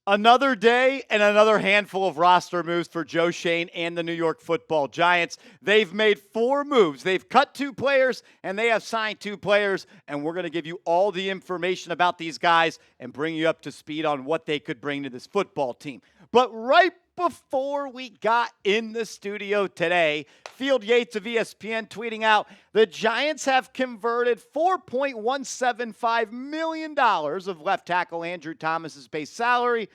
Another day and another handful of roster moves for Joe Schoen and the New York Football Giants. They've made 4 moves. They've cut 2 players and they have signed 2 players. And we're going to give you all the information about these guys and bring you up to speed on what they could bring to this football team. But right before we got in the studio today, Field Yates of ESPN tweeting out, the Giants have converted $4.175 million of left tackle Andrew Thomas's base salary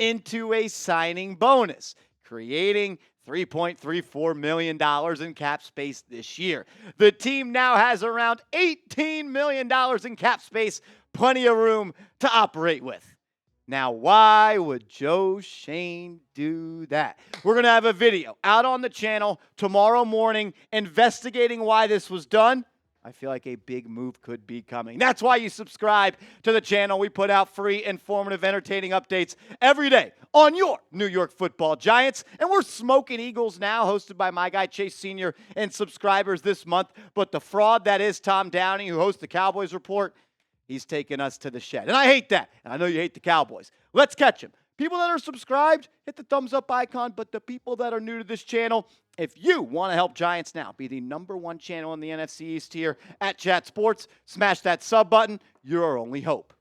into a signing bonus, creating $3.34 million in cap space this year. The team now has around $18 million in cap space, plenty of room to operate with. Now, why would Joe Schoen do that? We're going to have a video out on the channel tomorrow morning investigating why this was done. I feel like a big move could be coming. That's why you subscribe to the channel. We put out free, informative, entertaining updates every day on your New York Football Giants. And we're Smoking Eagles now, hosted by my guy Chase Sr. and subscribers this month. But the fraud that is Tom Downey, who hosts the Cowboys Report, he's taking us to the shed. And I hate that. And I know you hate the Cowboys. Let's catch him. People that are subscribed, hit the thumbs up icon. But the people that are new to this channel, if you want to help Giants now be the #1 channel in the NFC East here at Chat Sports, smash that sub button. You're our only hope.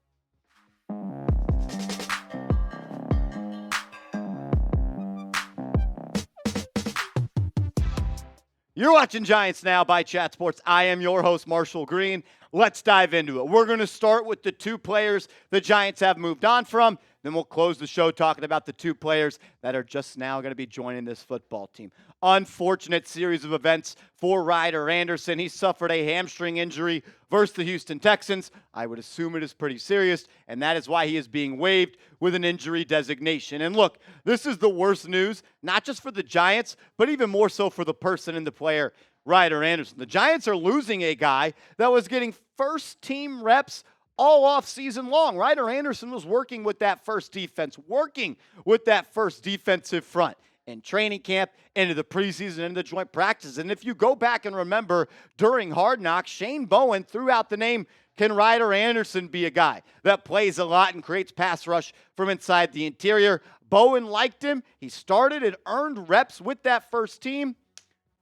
You're watching Giants Now by Chat Sports. I am your host, Marshall Green. Let's dive into it. We're going to start with the 2 players the Giants have moved on from. Then we'll close the show talking about the 2 players that are just now going to be joining this football team. Unfortunate series of events for Ryder Anderson. He suffered a hamstring injury versus the Houston Texans. I would assume it is pretty serious, and that is why he is being waived with an injury designation. And look, this is the worst news, not just for the Giants, but even more so for the person and the player, Ryder Anderson. The Giants are losing a guy that was getting first-team reps all off season long. Ryder Anderson was working with that first defense, working with that first defensive front in training camp, into the preseason, into the joint practice. And if you go back and remember during Hard Knocks, Shane Bowen threw out the name, can Ryder Anderson be a guy that plays a lot and creates pass rush from inside the interior? Bowen liked him. He started and earned reps with that first team.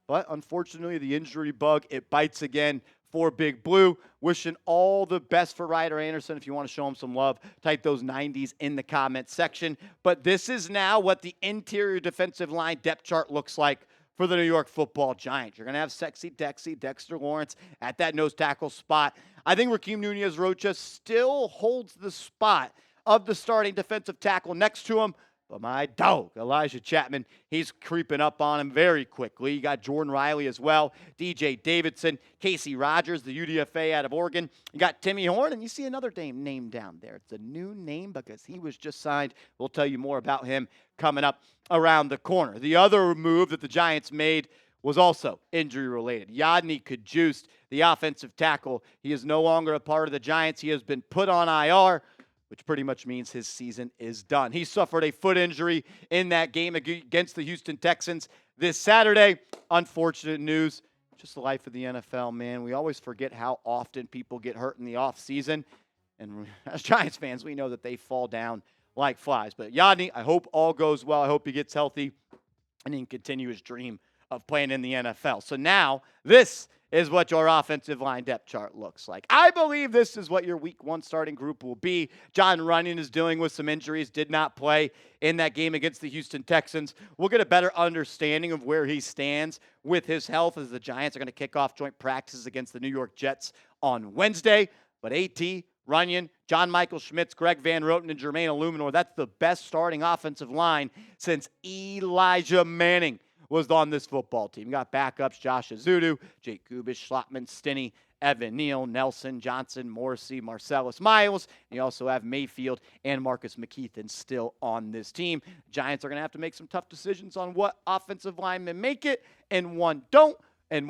But unfortunately, the injury bug, it bites again for Big Blue. Wishing all the best for Ryder Anderson. If you want to show him some love, type those 90s in the comment section. But this is now what the interior defensive line depth chart looks like for the New York Football Giants. You're going to have Sexy Dexy, Dexter Lawrence at that nose tackle spot. I think Rakeem Nunez-Rocha still holds the spot of the starting defensive tackle next to him. But my dog, Elijah Chapman, he's creeping up on him very quickly. You got Jordan Riley as well, DJ Davidson, Casey Rogers, the UDFA out of Oregon. You got Timmy Horn, and you see another name down there. It's a new name because he was just signed. We'll tell you more about him coming up around the corner. The other move that the Giants made was also injury-related. Yodny Kajust, the offensive tackle, he is no longer a part of the Giants. He has been put on IR, which pretty much means his season is done. He suffered a foot injury in that game against the Houston Texans this Saturday. Unfortunate news. Just the life of the NFL, man. We always forget how often people get hurt in the offseason. And as Giants fans, we know that they fall down like flies. But Yodny, I hope all goes well. I hope he gets healthy and he can continue his dream of playing in the NFL. So now, this is what your offensive line depth chart looks like. I believe this is what your week 1 starting group will be. John Runyon is dealing with some injuries, did not play in that game against the Houston Texans. We'll get a better understanding of where he stands with his health as the Giants are going to kick off joint practices against the New York Jets on Wednesday. But AT, Runyon, John Michael Schmitz, Greg Van Roten, and Jermaine Illuminor, that's the best starting offensive line since Elijah Manning was on this football team. You got backups, Josh Azudu, Jake Gubish, Schlottman, Stinney, Evan Neal, Nelson, Johnson, Morrissey, Marcellus Miles. And you also have Mayfield and Marcus McKeithen still on this team. Giants are going to have to make some tough decisions on what offensive linemen make it and what don't. And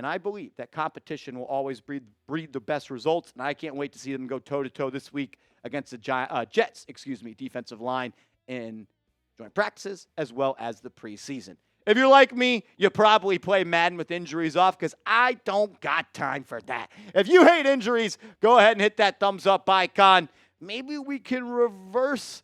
I believe that competition will always breed the best results. And I can't wait to see them go toe-to-toe this week against the Jets defensive line in joint practices, as well as the preseason. If you're like me, you probably play Madden with injuries off because I don't got time for that. If you hate injuries, go ahead and hit that thumbs up icon. maybe we can reverse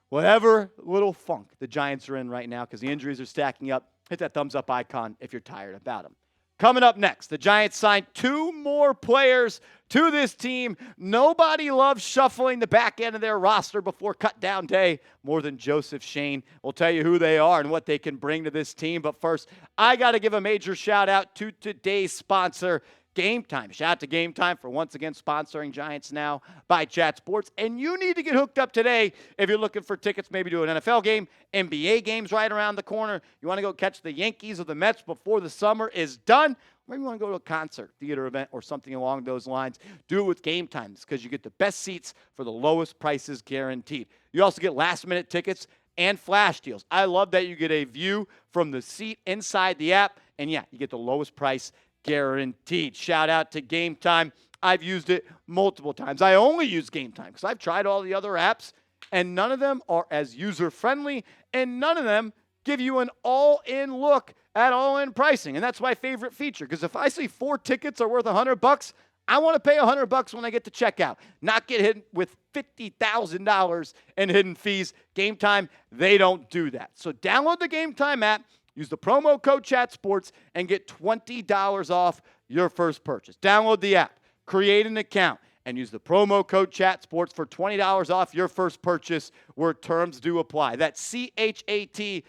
whatever little funk the Giants are in right now because the injuries are stacking up. Hit that thumbs up icon if you're tired about them. Coming up next, the Giants signed 2 more players to this team. Nobody loves shuffling the back end of their roster before cut-down day more than Joseph Schoen. We'll tell you who they are and what they can bring to this team. But first, I got to give a major shout-out to today's sponsor, Game Time. Shout out to Game Time for once again sponsoring Giants Now by Chat Sports. And you need to get hooked up today if you're looking for tickets maybe to an NFL game, NBA games right around the corner. You want to go catch the Yankees or the Mets before the summer is done. Maybe you want to go to a concert, theater event, or something along those lines. Do it with Game Time because you get the best seats for the lowest prices guaranteed. You also get last-minute tickets and flash deals. I love that you get a view from the seat inside the app. And, yeah, you get the lowest price guaranteed. Shout out to Game Time. I've used it multiple times. I only use Game Time because I've tried all the other apps, and none of them are as user-friendly, and none of them give you an all-in look at all-in pricing. And that's my favorite feature because if I see 4 tickets are worth $100, I want to pay $100 when I get to checkout, not get hit with $50,000 in hidden fees. Game Time, they don't do that. So download the Game Time app. Use the promo code ChatSports and get $20 off your first purchase. Download the app, create an account, and use the promo code ChatSports for $20 off your first purchase where terms do apply. That's ChatSports.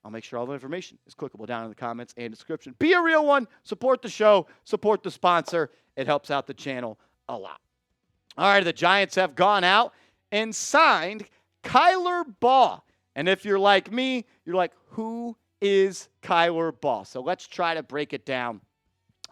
I'll make sure all the information is clickable down in the comments and description. Be a real one. Support the show. Support the sponsor. It helps out the channel a lot. All right, the Giants have gone out and signed Kyler Baugh. And if you're like me, you're like, who is Kyler Baugh? So let's try to break it down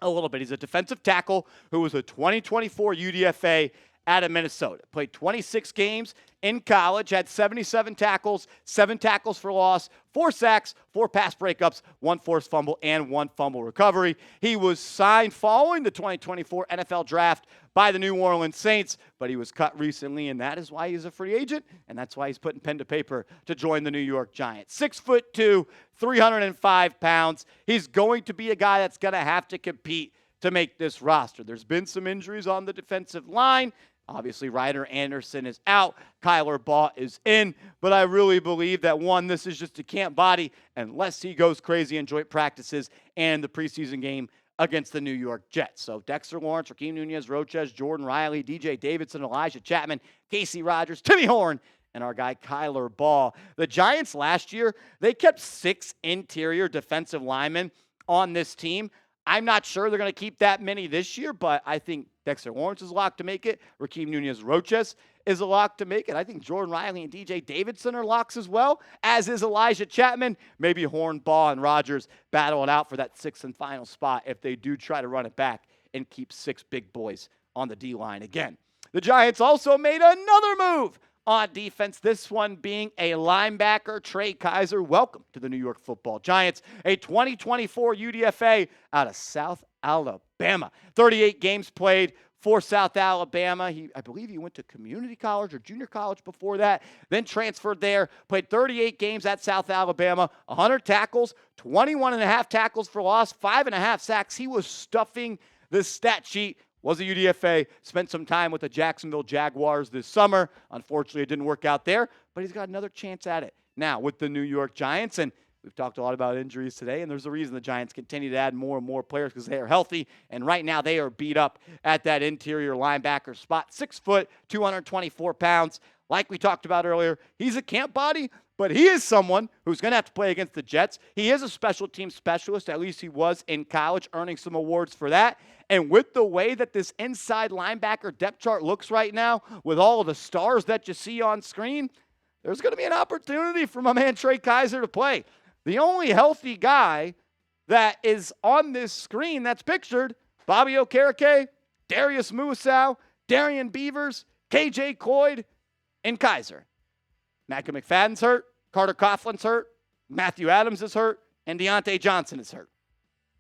a little bit. He's a defensive tackle who was a 2024 UDFA out of Minnesota. Played 26 games in college, had 77 tackles, 7 tackles for loss, 4 sacks, 4 pass breakups, 1 forced fumble, and 1 fumble recovery. He was signed following the 2024 NFL Draft by the New Orleans Saints, but he was cut recently, and that is why he's a free agent, and that's why he's putting pen to paper to join the New York Giants. 6'2", 305 pounds. He's going to be a guy that's going to have to compete to make this roster. There's been some injuries on the defensive line. Obviously, Ryder Anderson is out. Kyler Baugh is in. But I really believe that, one, this is just a camp body unless he goes crazy in joint practices and the preseason game against the New York Jets. So Dexter Lawrence, Raheem Nunez, Roches, Jordan Riley, DJ Davidson, Elijah Chapman, Casey Rogers, Timmy Horn, and our guy Kyler Baugh. The Giants last year, they kept 6 interior defensive linemen on this team. I'm not sure they're going to keep that many this year, but I think Dexter Lawrence is a lock to make it. Raheem Nunez Roches is a lock to make it. I think Jordan Riley and DJ Davidson are locks as well, as is Elijah Chapman. Maybe Horn, Baugh, and Rogers battle it out for that 6th and final spot if they do try to run it back and keep 6 big boys on the D-line again. The Giants also made another move on defense, this one being a linebacker, Trey Kaiser. Welcome to the New York Football Giants, a 2024 UDFA out of South Alabama. 38 games played for South Alabama. I believe he went to community college or junior college before that, then transferred there, played 38 games at South Alabama, 100 tackles, 21 and a half tackles for loss, 5.5 sacks. He was stuffing the stat sheet. Was a UDFA, spent some time with the Jacksonville Jaguars this summer. Unfortunately, it didn't work out there, but he's got another chance at it now with the New York Giants. And we've talked a lot about injuries today, and there's a reason the Giants continue to add more and more players because they are healthy. And right now, they are beat up at that interior linebacker spot. 6 foot, 224 pounds. Like we talked about earlier, he's a camp body, but he is someone who's going to have to play against the Jets. He is a special team specialist. At least he was in college, earning some awards for that. And with the way that this inside linebacker depth chart looks right now, with all of the stars that you see on screen, there's going to be an opportunity for my man Trey Kaiser to play. The only healthy guy that is on this screen that's pictured, Bobby Okereke, Darius Muasau, Darian Beavers, KJ Cloyd, and Kaiser. Micah McFadden's hurt, Carter Coughlin's hurt, Matthew Adams is hurt, and Deontay Johnson is hurt.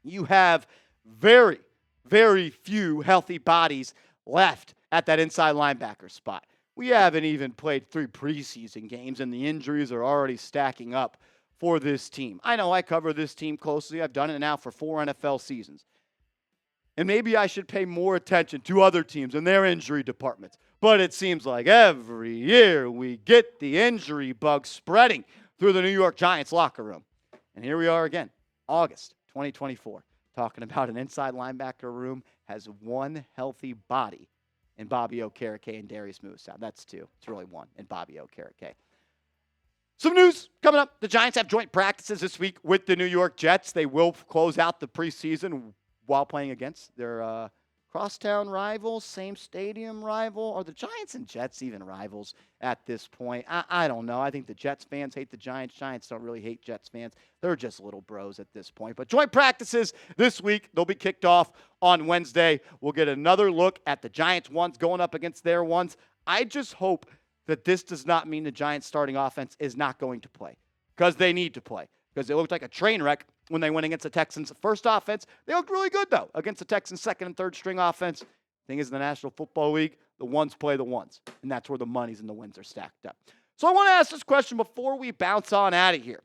You have very, very few healthy bodies left at that inside linebacker spot. We haven't even played 3 preseason games, and the injuries are already stacking up for this team. I know I cover this team closely. I've done it now for 4 NFL seasons. And maybe I should pay more attention to other teams and their injury departments. But it seems like every year we get the injury bug spreading through the New York Giants locker room. And here we are again, August 2024, talking about an inside linebacker room has one healthy body in Bobby Okereke and Darius Musa. That's two. It's really one in Bobby Okereke. Some news coming up. The Giants have joint practices this week with the New York Jets. They will close out the preseason while playing against their crosstown rivals, same stadium rival. Are the Giants and Jets even rivals at this point? I don't know. I think the Jets fans hate the Giants. Giants don't really hate Jets fans. They're just little bros at this point. But joint practices this week. They'll be kicked off on Wednesday. We'll get another look at the Giants ones going up against their ones. I just hope that this does not mean the Giants starting offense is not going to play, because they need to play, because it looked like a train wreck when they went against the Texans' first offense. They looked really good, though, against the Texans' second and third string offense. Thing is, in the National Football League, the ones play the ones, and that's where the monies and the wins are stacked up. So I want to ask this question before we bounce on out of here.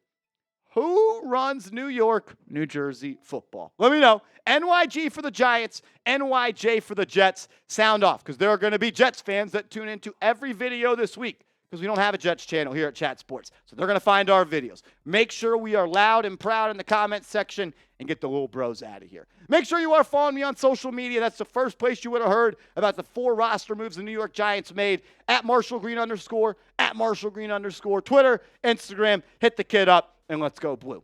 Who runs New York, New Jersey football? Let me know. NYG for the Giants, NYJ for the Jets. Sound off, because there are going to be Jets fans that tune into every video this week, because we don't have a Jets channel here at Chat Sports. So they're going to find our videos. Make sure we are loud and proud in the comment section and get the little bros out of here. Make sure you are following me on social media. That's the first place you would have heard about the 4 roster moves the New York Giants made. At @MarshallGreen_, at @MarshallGreen_, Twitter, Instagram. Hit the kid up, and let's go blue.